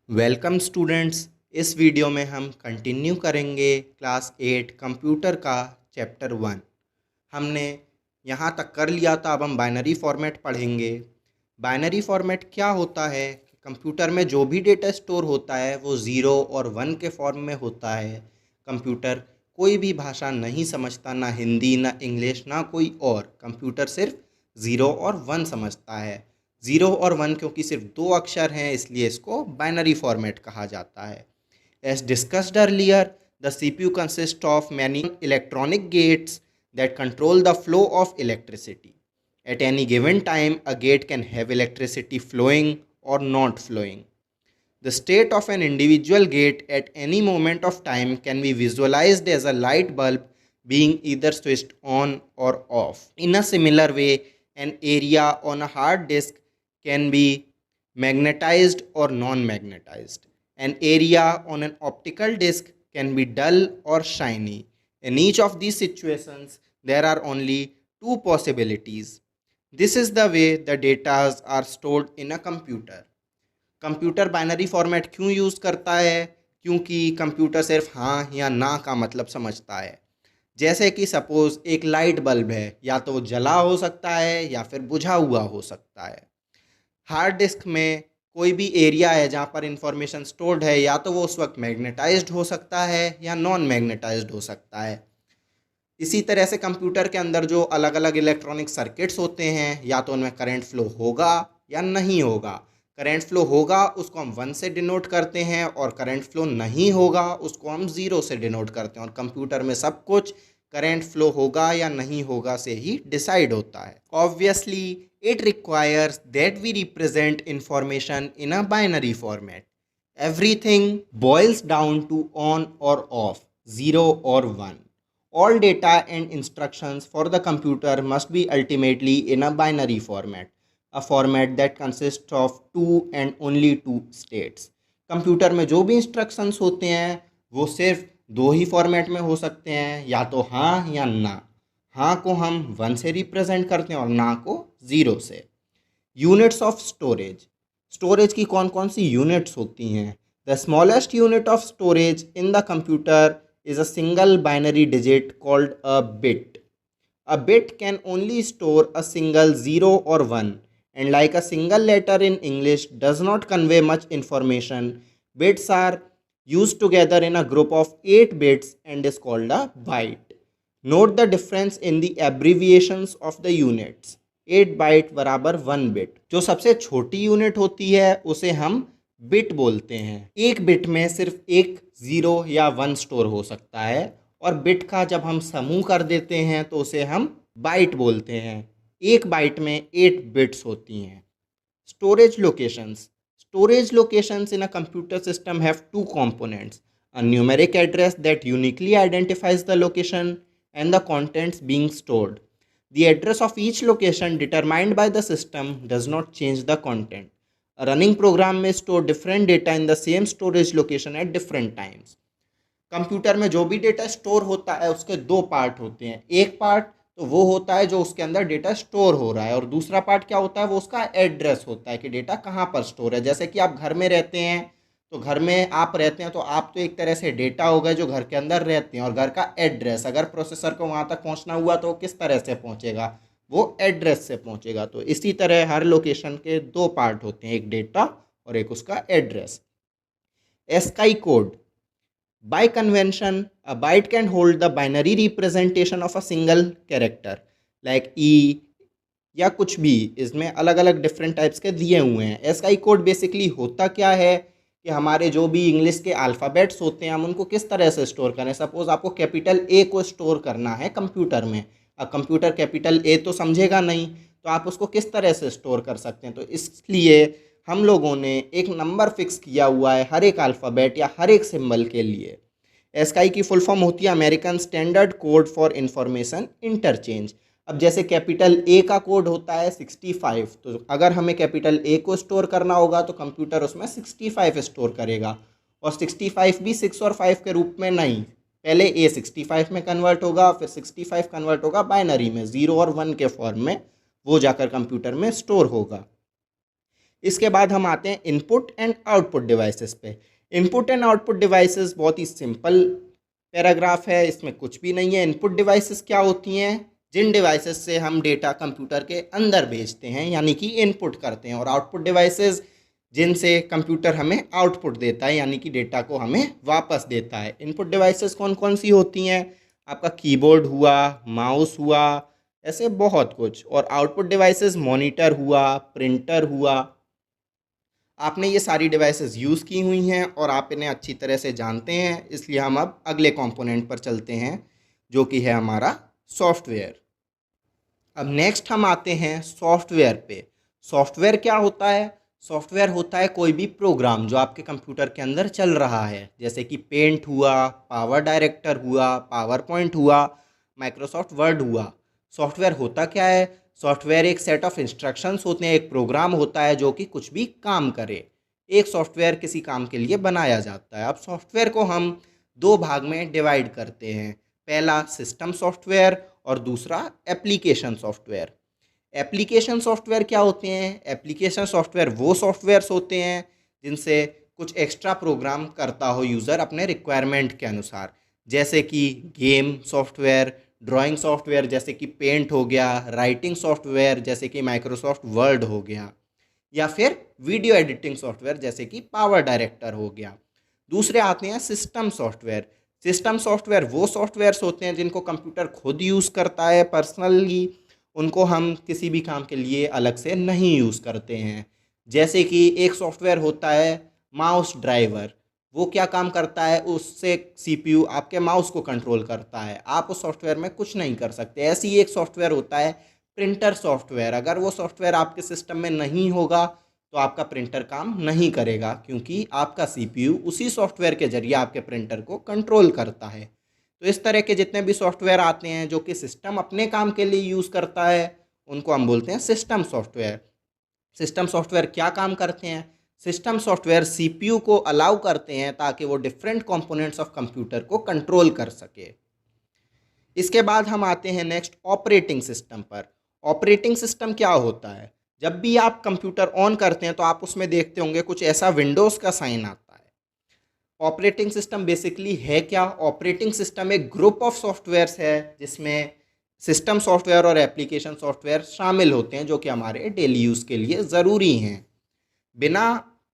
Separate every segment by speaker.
Speaker 1: Welcome students. इस video में हम कंटिन्यू करेंगे क्लास 8 कंप्यूटर का चैप्टर 1। हमने यहाँ तक कर लिया था, अब हम बाइनरी फॉर्मेट पढ़ेंगे। बाइनरी फॉर्मेट क्या होता है? कंप्यूटर में जो भी डेटा स्टोर होता है वो 0 और 1 के फॉर्म में होता है। कंप्यूटर कोई भी भाषा नहीं समझता, ना हिंदी ना इंग्लिश ना कोई और। कंप्यूटर सिर्फ 0 और 1 समझता है। 0 और 1 क्योंकि सिर्फ दो अक्षर हैं, इसलिए इसको बाइनरी फॉर्मेट कहा जाता है। As discussed earlier, the CPU consists of many electronic gates that control the flow of electricity. At any given time, a gate can have electricity flowing or not flowing. The state of an individual gate at any moment of time can be visualized as a light bulb being either switched on or off. In a similar way, an area on a hard disk can be magnetized or non-magnetized. An area on an optical disc can be dull or shiny. In each of these situations, there are only two possibilities. This is the way the data are stored in a computer. Computer binary format क्यों use करता है? क्योंकि computer सिर्फ हाँ या ना का मतलब समझता है। जैसे कि सपोज़ एक लाइट बल्ब है, या तो वो जला हो सकता है या फिर बुझा हुआ हो सकता है। हार्ड डिस्क में कोई भी एरिया है जहाँ पर इंफॉर्मेशन स्टोर्ड है, या तो वो उस वक्त मैग्नेटाइज्ड हो सकता है या नॉन मैग्नेटाइज्ड हो सकता है। इसी तरह से कंप्यूटर के अंदर जो अलग अलग इलेक्ट्रॉनिक सर्किट्स होते हैं, या तो उनमें करंट फ्लो होगा या नहीं होगा। करंट फ्लो होगा उसको हम 1 से डिनोट करते हैं, और करंट फ्लो नहीं होगा उसको हम 0 से डिनोट करते हैं। और कंप्यूटर में सब कुछ करंट फ्लो होगा या नहीं होगा से ही डिसाइड होता है। Obviously it requires that we represent information in a binary format. Everything boils down to on or off, 0 और 1. All data and instructions for the computer must be ultimately in a binary format, a format that consists of two and only two states. Computer में जो भी instructions होते हैं वो सिर्फ दो ही format में हो सकते हैं, या तो हाँ या ना। हाँ को हम 1 से रिप्रेजेंट करते हैं और ना को 0 से। Units of storage. स्टोरेज की कौन कौन सी यूनिट्स होती हैं? The smallest unit of storage in the computer is a single binary digit called a bit. A bit can only store a single 0 or 1, and like a single letter in English does not convey much information, bits are used together in a group of 8 bits and is called a byte. Note the difference in the abbreviations of the units. 8 bite बराबर 1 bit. जो सबसे छोटी unit होती है उसे हम bit बोलते हैं। एक बिट में सिर्फ एक 0 या 1 स्टोर हो सकता है, और बिट का जब हम समूह कर देते हैं तो उसे हम बाइट बोलते हैं। एक बाइट में 8 बिट्स होती हैं। Storage locations. Storage locations in a computer system have two components: a numeric address that uniquely identifies the location and the contents being stored. The address of each location determined by the system does not change the content. A running program may store different data in the same storage location at different times. Computer में जो भी data store होता है उसके दो part होते हैं। एक पार्ट तो वो होता है जो उसके अंदर डेटा स्टोर हो रहा है, और दूसरा पार्ट क्या होता है, वो उसका एड्रेस होता है कि डेटा कहाँ पर स्टोर है। जैसे कि आप घर में रहते हैं, तो घर में आप रहते हैं तो आप तो एक तरह से डेटा हो गए जो घर के अंदर रहते हैं, और घर का एड्रेस अगर प्रोसेसर को वहाँ तक पहुँचना हुआ तो किस तरह से पहुँचेगा, वो एड्रेस से पहुँचेगा। तो इसी तरह हर लोकेशन के दो पार्ट होते हैं, एक डेटा और एक उसका address. ASCII code. By convention, a byte can hold the binary representation of a single character, like E या कुछ भी। इसमें अलग अलग डिफरेंट टाइप्स के दिए हुए हैं। एसकाई कोड बेसिकली होता क्या है कि हमारे जो भी इंग्लिश के अल्फ़ाबेट्स होते हैं हम उनको किस तरह से स्टोर करें। सपोज़ आपको कैपिटल ए को स्टोर करना है कंप्यूटर में, अब कंप्यूटर कैपिटल ए तो समझेगा नहीं, तो आप उसको किस तरह से स्टोर कर सकते हैं। तो इसलिए हम लोगों ने एक नंबर फिक्स किया हुआ है हर एक अल्फ़ाबेट या हर एक सिंबल के लिए। एसकाई की फुल फॉर्म होती है American standard code for information interchange. अब जैसे कैपिटल ए का कोड होता है 65, तो अगर हमें कैपिटल ए को स्टोर करना होगा तो कंप्यूटर उसमें 65 स्टोर करेगा। और 65 भी 6 और 5 के रूप में नहीं, पहले ए 65 में कन्वर्ट होगा, फिर 65 कन्वर्ट होगा बाइनरी में 0 और 1 के फॉर्म में, वो जाकर कंप्यूटर में स्टोर होगा। इसके बाद हम आते हैं इनपुट एंड आउटपुट डिवाइसेस पे। इनपुट एंड आउटपुट डिवाइसेस बहुत ही सिंपल पैराग्राफ है, इसमें कुछ भी नहीं है। इनपुट डिवाइसेस क्या होती हैं? जिन डिवाइसेस से हम डेटा कंप्यूटर के अंदर भेजते हैं यानी कि इनपुट करते हैं, और आउटपुट डिवाइसेस जिनसे कंप्यूटर हमें आउटपुट देता है यानी कि डेटा को हमें वापस देता है। इनपुट डिवाइसेस कौन कौन सी होती हैं? आपका कीबोर्ड हुआ, माउस हुआ, ऐसे बहुत कुछ। और आउटपुट डिवाइसेस मॉनिटर हुआ, प्रिंटर हुआ। आपने ये सारी डिवाइसेस यूज़ की हुई हैं और आप इन्हें अच्छी तरह से जानते हैं, इसलिए हम अब अगले कंपोनेंट पर चलते हैं जो कि है हमारा सॉफ्टवेयर। अब नेक्स्ट हम आते हैं सॉफ्टवेयर पे। सॉफ्टवेयर क्या होता है? सॉफ्टवेयर होता है कोई भी प्रोग्राम जो आपके कंप्यूटर के अंदर चल रहा है, जैसे कि पेंट हुआ, पावर डायरेक्टर हुआ, पावर पॉइंट हुआ, माइक्रोसॉफ्ट वर्ड हुआ। सॉफ्टवेयर होता क्या है? सॉफ्टवेयर एक सेट ऑफ इंस्ट्रक्शंस होते हैं, एक प्रोग्राम होता है जो कि कुछ भी काम करे। एक सॉफ्टवेयर किसी काम के लिए बनाया जाता है। अब सॉफ्टवेयर को हम दो भाग में डिवाइड करते हैं, पहला सिस्टम सॉफ्टवेयर और दूसरा एप्लीकेशन सॉफ्टवेयर। एप्लीकेशन सॉफ्टवेयर क्या होते हैं? एप्लीकेशन सॉफ्टवेयर वो सॉफ्टवेयर्स होते हैं जिनसे कुछ एक्स्ट्रा प्रोग्राम करता हो यूज़र अपने रिक्वायरमेंट के अनुसार, जैसे कि गेम सॉफ्टवेयर, ड्राइंग सॉफ्टवेयर जैसे कि पेंट हो गया, राइटिंग सॉफ्टवेयर जैसे कि माइक्रोसॉफ्ट वर्ड हो गया, या फिर वीडियो एडिटिंग सॉफ्टवेयर जैसे कि पावर डायरेक्टर हो गया। दूसरे आते हैं सिस्टम सॉफ्टवेयर। सिस्टम सॉफ्टवेयर वो सॉफ्टवेयर्स होते हैं जिनको कंप्यूटर खुद यूज़ करता है पर्सनली, उनको हम किसी भी काम के लिए अलग से नहीं यूज़ करते हैं। जैसे कि एक सॉफ्टवेयर होता है माउस ड्राइवर। वो क्या काम करता है? उससे सीपीयू आपके माउस को कंट्रोल करता है, आप उस सॉफ्टवेयर में कुछ नहीं कर सकते। ऐसे ही एक सॉफ्टवेयर होता है प्रिंटर सॉफ्टवेयर। अगर वो सॉफ्टवेयर आपके सिस्टम में नहीं होगा तो आपका प्रिंटर काम नहीं करेगा, क्योंकि आपका सीपीयू उसी सॉफ्टवेयर के जरिए आपके प्रिंटर को कंट्रोल करता है। तो इस तरह के जितने भी सॉफ्टवेयर आते हैं जो कि सिस्टम अपने काम के लिए यूज़ करता है, उनको हम बोलते हैं सिस्टम सॉफ्टवेयर। सिस्टम सॉफ्टवेयर क्या काम करते हैं? सिस्टम सॉफ्टवेयर सीपीयू को अलाउ करते हैं ताकि वो डिफरेंट कंपोनेंट्स ऑफ कंप्यूटर को कंट्रोल कर सके। इसके बाद हम आते हैं नेक्स्ट ऑपरेटिंग सिस्टम पर। ऑपरेटिंग सिस्टम क्या होता है? जब भी आप कंप्यूटर ऑन करते हैं तो आप उसमें देखते होंगे कुछ ऐसा विंडोज़ का साइन आता है। ऑपरेटिंग सिस्टम बेसिकली है क्या? ऑपरेटिंग सिस्टम एक ग्रुप ऑफ सॉफ्टवेयर्स है जिसमें सिस्टम सॉफ्टवेयर और एप्लीकेशन सॉफ्टवेयर शामिल होते हैं जो कि हमारे डेली यूज़ के लिए ज़रूरी हैं। बिना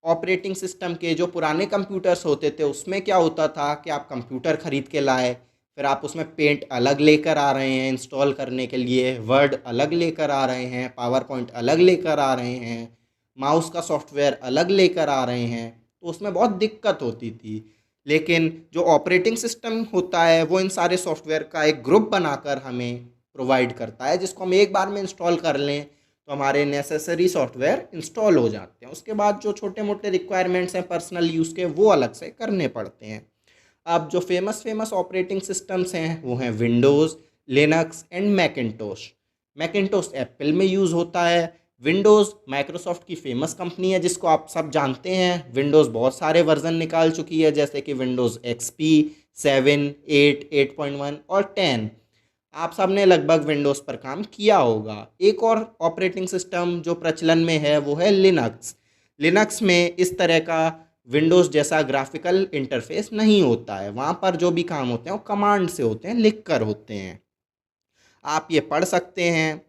Speaker 1: ऑपरेटिंग सिस्टम के जो पुराने कंप्यूटर्स होते थे उसमें क्या होता था कि आप कंप्यूटर ख़रीद के लाए, फिर आप उसमें पेंट अलग लेकर आ रहे हैं इंस्टॉल करने के लिए, वर्ड अलग लेकर आ रहे हैं, पावर पॉइंट अलग लेकर आ रहे हैं, माउस का सॉफ्टवेयर अलग लेकर आ रहे हैं, तो उसमें बहुत दिक्कत होती थी। लेकिन जो ऑपरेटिंग सिस्टम होता है वो इन सारे सॉफ्टवेयर का एक ग्रुप बनाकर हमें प्रोवाइड करता है, जिसको हम एक बार में इंस्टॉल कर लें तो हमारे नेसेसरी सॉफ्टवेयर इंस्टॉल हो जाते हैं। उसके बाद जो छोटे मोटे रिक्वायरमेंट्स हैं पर्सनल यूज़ के, वो अलग से करने पड़ते हैं। अब जो फेमस ऑपरेटिंग सिस्टम्स हैं वो हैं Windows, Linux and Macintosh. Macintosh Apple में यूज़ होता है। विंडोज़ माइक्रोसॉफ्ट की फेमस कंपनी है जिसको आप सब जानते हैं। विंडोज़ बहुत सारे वर्जन निकाल चुकी है, जैसे कि विंडोज़ एक्सपी 7, 8, 8.1 और 10। आप सब ने लगभग विंडोज़ पर काम किया होगा। एक और ऑपरेटिंग सिस्टम जो प्रचलन में है वो है लिनक्स। लिनक्स में इस तरह का विंडोज़ जैसा ग्राफिकल इंटरफेस नहीं होता है, वहाँ पर जो भी काम होते हैं वो कमांड से होते हैं, लिख कर होते हैं। आप ये पढ़ सकते हैं।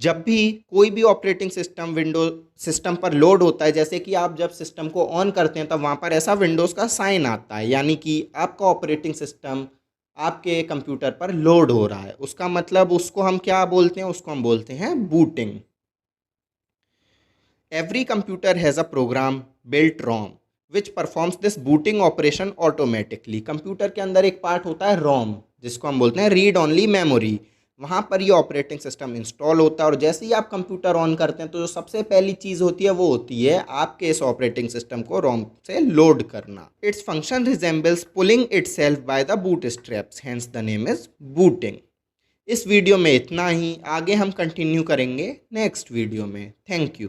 Speaker 1: जब भी कोई भी ऑपरेटिंग सिस्टम विंडोज सिस्टम पर लोड होता है, जैसे कि आप जब सिस्टम को ऑन करते हैं तब वहाँ पर ऐसा विंडोज़ का साइन आता है, यानी कि आपका ऑपरेटिंग सिस्टम आपके कंप्यूटर पर लोड हो रहा है। उसका मतलब उसको हम क्या बोलते हैं? उसको हम बोलते हैं booting. Every computer has a program built ROM which performs this booting operation automatically. Computer के अंदर एक पार्ट होता है रोम, जिसको हम बोलते हैं रीड ओनली मेमोरी। वहाँ पर ये ऑपरेटिंग सिस्टम इंस्टॉल होता है और जैसे ही आप कंप्यूटर ऑन करते हैं तो जो सबसे पहली चीज़ होती है वो होती है आपके इस ऑपरेटिंग सिस्टम को रोम से लोड करना। Its function resembles pulling itself by the boot straps, hence the name is booting. इस वीडियो में इतना ही, आगे हम कंटिन्यू करेंगे नेक्स्ट वीडियो में। Thank you.